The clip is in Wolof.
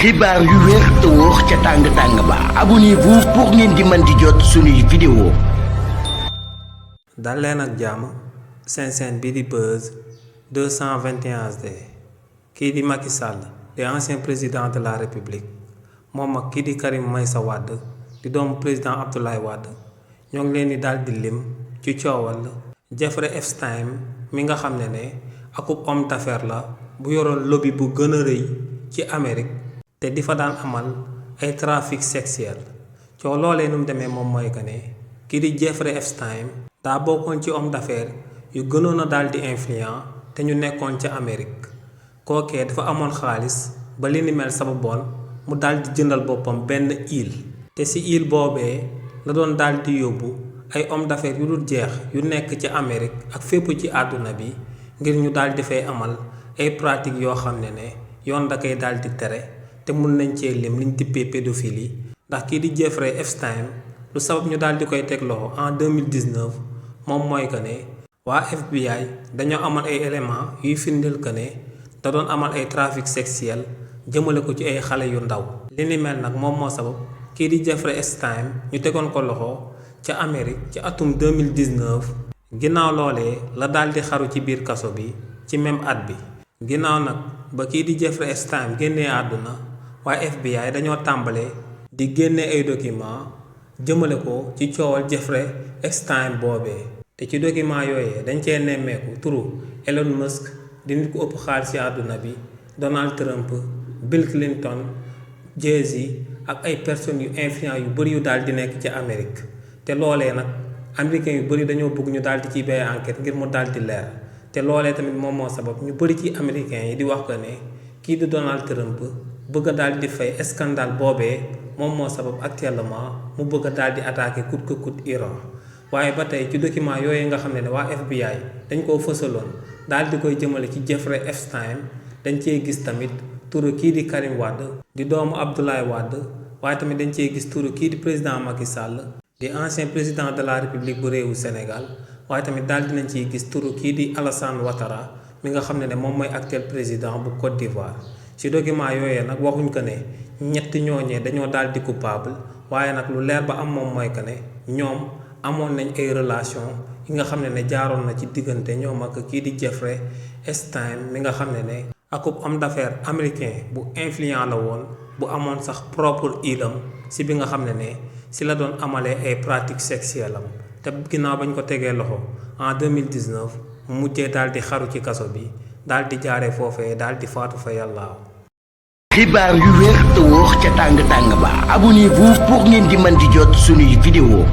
xibaar yu wér te wóor ca tàng-tàng ba abonnez-vous pour ngeen di mën di jot suñuy vidéo. dal leen ak jàmm seen chaîne bi di Buzz 221 HD kii di Macky Sall di ancien président de la République moom ak kii di Karim Meïssa Wade di doomu président Abdoulaye Wade ñoo ngi leen di daal di lim ci coowal Jeffrey Epstein mi nga xam ne akub homme d'affaires la bu yoroon lobby bu gën a rëy ci Amérique te di fa daan amal ay trafic sexuel coow loolee nu mu demee moom mooy que ne kii di Jeffrey Epstein daa bokkoon ci homme d'affaires yu gënoon a daal di influent te ñu nekkoon ca Amérique kookee dafa amoon xaalis ba li ni mel sababoon mu daal di jëndal boppam benn île te si île boobee la doon daal di yóbbu ay homme d'affaires yu dul jeex yu nekk ci Amérique ak fépp ci àdduna bi ngir ñu daal di fay amal ay pratiques yoo xam ne yoon da koy daal di tere te mun nañ cee lim liñ dippee pédophilie ndax kii di Jeffrey Epstein lu sabab ñu daal di koy teg loxo en 2019 moom mooy que ne waa FBI dañoo amal ay éléments yuy firndeel que ne da doon amal ay trafic sexuel jëmale ko ci ay xale yu ndaw li ni mel nag moom moo sabab kii di Jeffrey Epstein ñu tegoon ko loxo ca Amérique ci atum 2019 ginnaaw loolee la daal di xaru ci biir kaso bi ci même at bi ginnaaw nag ba kii di Jeffrey Epstein génnee àdduna waaye FBI dañoo tàmbalee di génne ay documents jëmale ko ci coowal Jeffrey Epstein boobee te ci documents yooyee dañ cee nemmeeku turu Elon Musk di nit ku ëpp xaalis ci àdduna bi Donald Trump Bill Clinton Jay-Z ak ay personnes yu influents yu bëri yu daal di nekk ci Amérique te loolee nag américains yu bëri dañoo bëgg ñu daal di ciy bay enquête ngir mu daal di leer te loolee tamit moom moo sabab ñu bëri ci américains yi di wax que ne kii di Donald Trump bëgg a daal di fay scandale boobee moom moo sabab actuellement mu bëgg a daal di attaquer coûte que coûte Iran waaye ba tey ci document yooyu nga xam ne waa FBI dañ koo fësaloon daal di koy jëmale ci Jeffrey Epstein dañ cee gis tamit turu kii di Karim Wade di doomu Abdoulaye Wade waaye tamit dañ cee gis turu kii di président Macky Sall di ancien président de la République bu réewu Sénégal waaye tamit daal dinañ ciy gis turu kii di Alassane Ouattara mi nga xam ne moom mooy actuel président bu Côte d'Ivoire ci document yooyee nag waxuñ ko ne ñetti ñooñee dañoo daal di coupable waaye nag lu leer ba am moom mooy que ne ñoom amoon nañ ay relation yi nga xam ne jaaroon na ci diggante ñoom ak kii di Jeffrey Epstein mi nga xam ne akub homme d'affaires américain bu influent la woon bu amoon sax propre ilam si bi nga xam ne si la doon amalee ay pratiques sexuelles am te ginnaaw bañ ko tegee loxo en 2019 mu mujjee daal di xaru ci kaso bi daal di jaaree foofee daal di faatu fa yàllaaw. xibaar yu wér te wóor ca tàng-tàng ba abonnez-vous pour ngeen di mën di jot suñuy vidéo.